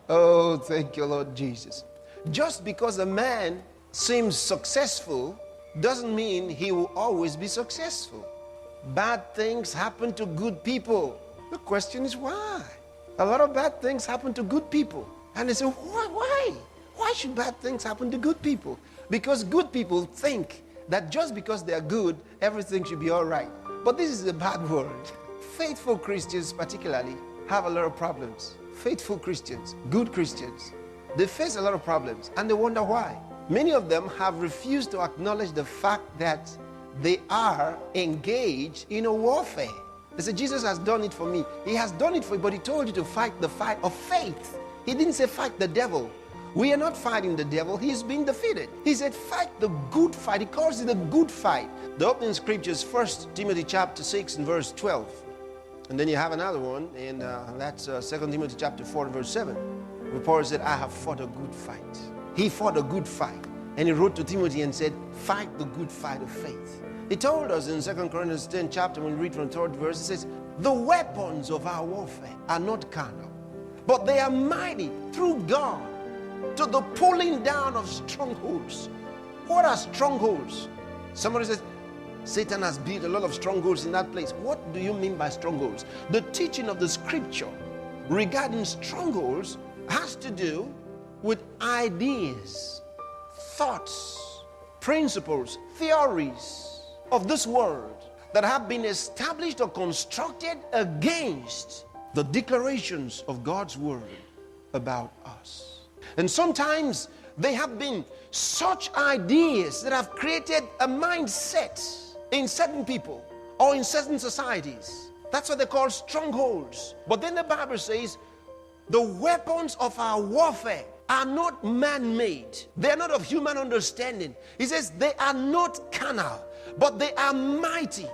Oh, thank you, Lord Jesus. Just because a man seems successful doesn't mean he will always be successful. Bad things happen to good people. The question is why? A lot of bad things happen to good people. And they say, why? Why should bad things happen to good people? Because good people think that just because they are good, everything should be all right. But this is a bad word. Faithful Christians particularly have a lot of problems. Faithful Christians, good Christians, they face a lot of problems and they wonder why. Many of them have refused to acknowledge the fact that they are engaged in a warfare. They say, Jesus has done it for me. He has done it for you, but he told you to fight the fight of faith. He didn't say fight the devil. We are not fighting the devil. He's been defeated. He said fight the good fight. He calls it a good fight. The opening scriptures, 1 Timothy chapter 6 and verse 12. And then you have another one, and that's 2 Timothy chapter 4 and verse 7. Where Paul said, I have fought a good fight. He fought a good fight. And he wrote to Timothy and said, fight the good fight of faith. He told us in 2 Corinthians 10 chapter, when we read from the 3rd verse, it says, the weapons of our warfare are not carnal, but they are mighty through God to the pulling down of strongholds. What are strongholds? Somebody says, Satan has built a lot of strongholds in that place. What do you mean by strongholds? The teaching of the scripture regarding strongholds has to do with ideas, thoughts, principles, theories of this world that have been established or constructed against the declarations of God's word about us. And sometimes they have been such ideas that have created a mindset in certain people or in certain societies. That's what they call strongholds. But then the Bible says the weapons of our warfare are not man-made. They are not of human understanding. He says they are not carnal, but they are mighty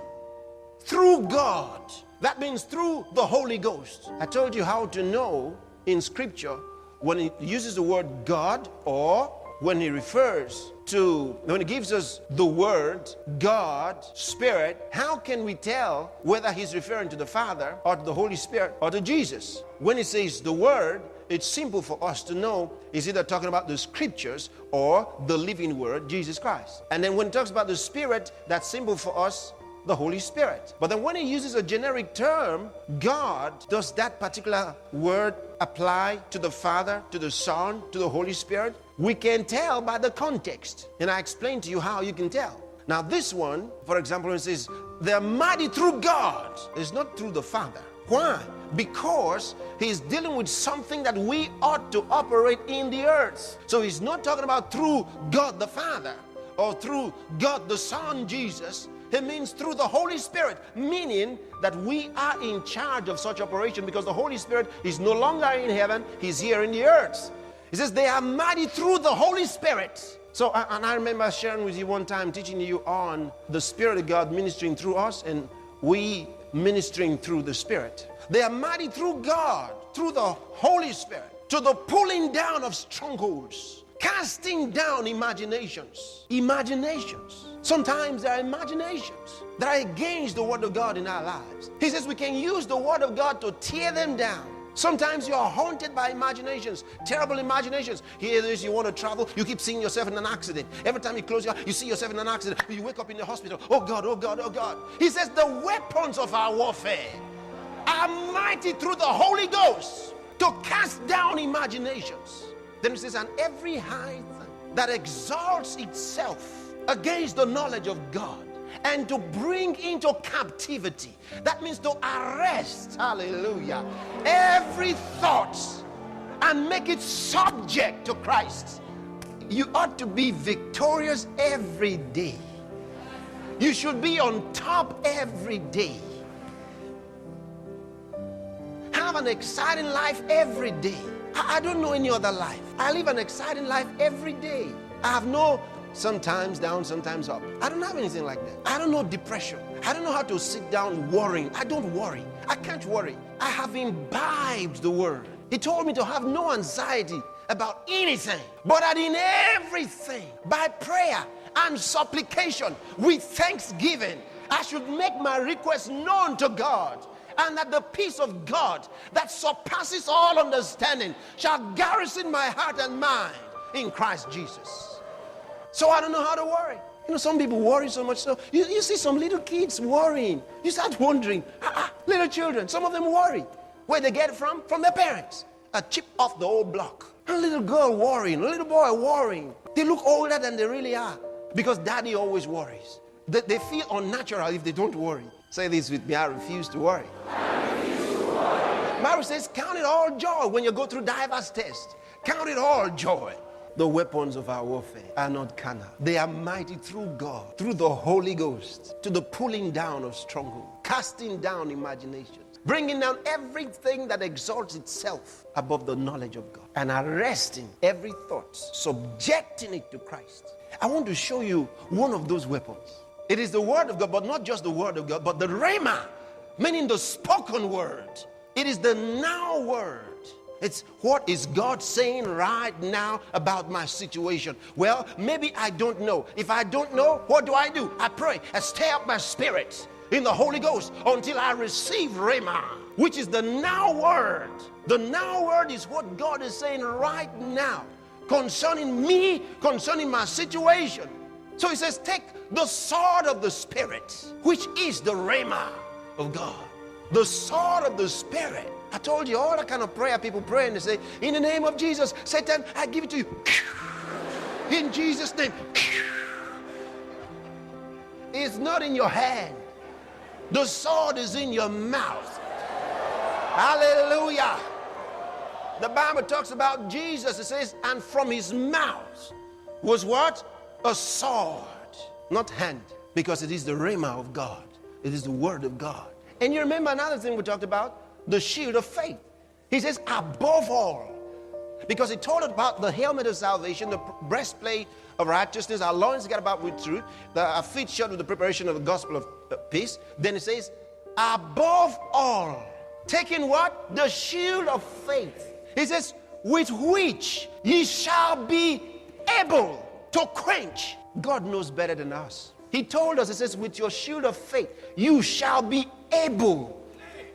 through God. That means through the Holy Ghost. I told you how to know in scripture when it uses the word God, or when he refers to, when he gives us the word God, Spirit, how can we tell whether he's referring to the Father or to the Holy Spirit or to Jesus? When he says the word, it's simple for us to know he's either talking about the scriptures or the living word, Jesus Christ. And then when he talks about the Spirit, that's simple for us, the Holy Spirit. But then when he uses a generic term, God, does that particular word apply to the Father, to the Son, to the Holy Spirit? We can tell by the context. And I explained to you how you can tell. Now this one, for example, it says, they're mighty through God. It's not through the Father. Why? Because he's dealing with something that we ought to operate in the earth. So he's not talking about through God the Father or through God the Son, Jesus. It means through the Holy Spirit, meaning that we are in charge of such operation because the Holy Spirit is no longer in heaven, he's here in the earth. He says they are mighty through the Holy Spirit. So, and I remember sharing with you one time, teaching you on the Spirit of God ministering through us and we ministering through the Spirit. They are mighty through God, through the Holy Spirit, to the pulling down of strongholds, casting down imaginations. Sometimes there are imaginations that are against the word of God in our lives. He says we can use the word of God to tear them down. Sometimes you are haunted by imaginations, terrible imaginations. Here it is, you want to travel, you keep seeing yourself in an accident. Every time you close your eyes, you see yourself in an accident. You wake up in the hospital. Oh God, oh God, oh God. He says the weapons of our warfare are mighty through the Holy Ghost to cast down imaginations. Then he says, and every high thing that exalts itself against the knowledge of God, and to bring into captivity. That means to arrest, hallelujah, every thought and make it subject to Christ. You ought to be victorious every day. You should be on top every day. Have an exciting life every day. I don't know any other life. I live an exciting life every day. I have no sometimes down, sometimes up. I don't have anything like that. I don't know depression. I don't know how to sit down worrying. I don't worry. I can't worry. I have imbibed the word. He told me to have no anxiety about anything, but that in everything, by prayer and supplication, with thanksgiving, I should make my request known to God. and that the peace of God that surpasses all understanding shall garrison my heart and mind in Christ Jesus. So I don't know how to worry. You know, some people worry so much. So you see some little kids worrying. You start wondering, little children, some of them worry. Where they get it from? From their parents. A chip off the old block. A little girl worrying, a little boy worrying. They look older than they really are because daddy always worries. They feel unnatural if they don't worry. Say this with me, I refuse to worry. I refuse to worry. Bible says, count it all joy when you go through diverse tests. Count it all joy. The weapons of our warfare are not carnal. They are mighty through God, through the Holy Ghost, to the pulling down of strongholds, casting down imaginations, bringing down everything that exalts itself above the knowledge of God, and arresting every thought, subjecting it to Christ. I want to show you one of those weapons. It is the word of God, but not just the word of God, but the rhema, meaning the spoken word. It is the now word. It's what is God saying right now about my situation? Well, maybe I don't know. If I don't know, what do? I pray. I stir up my spirit in the Holy Ghost until I receive rhema, which is the now word. The now word is what God is saying right now concerning me, concerning my situation. So he says, take the sword of the Spirit, which is the rhema of God. The sword of the Spirit. I told you all that kind of prayer people pray and they say, in the name of Jesus, Satan, I give it to you. In Jesus' name. It's not in your hand. The sword is in your mouth. Hallelujah. The Bible talks about Jesus. It says, and from his mouth was what? A sword. Not hand. Because it is the rhema of God. It is the word of God. And you remember another thing we talked about? The shield of faith. He says, above all. Because he told us about the helmet of salvation, the breastplate of righteousness, our loins got about with truth, our feet shod with the preparation of the gospel of peace. Then it says, above all, taking what? The shield of faith. He says, with which ye shall be able to quench. God knows better than us. He told us, he says, with your shield of faith, you shall be able.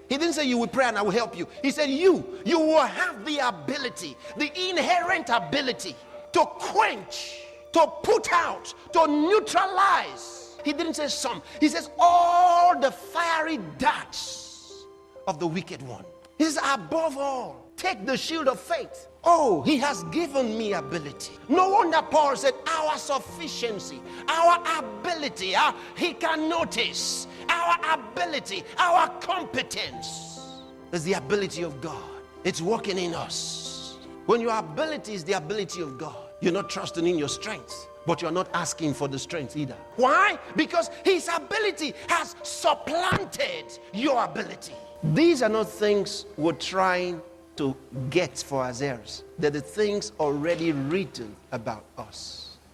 He didn't say you will pray and I will help you. He said you will have the ability, the inherent ability to quench, to put out, to neutralize. He didn't say some. He says all the fiery darts of the wicked one. He says above all, take the shield of faith. Oh, he has given me ability. No wonder Paul said our sufficiency, our ability, he can notice our ability, our competence is the ability of God. It's working in us. When your ability is the ability of God, you're not trusting in your strength, but you're not asking for the strength either. Why? Because his ability has supplanted your ability. These are not things we're trying to get for ourselves. They're the things already written about us.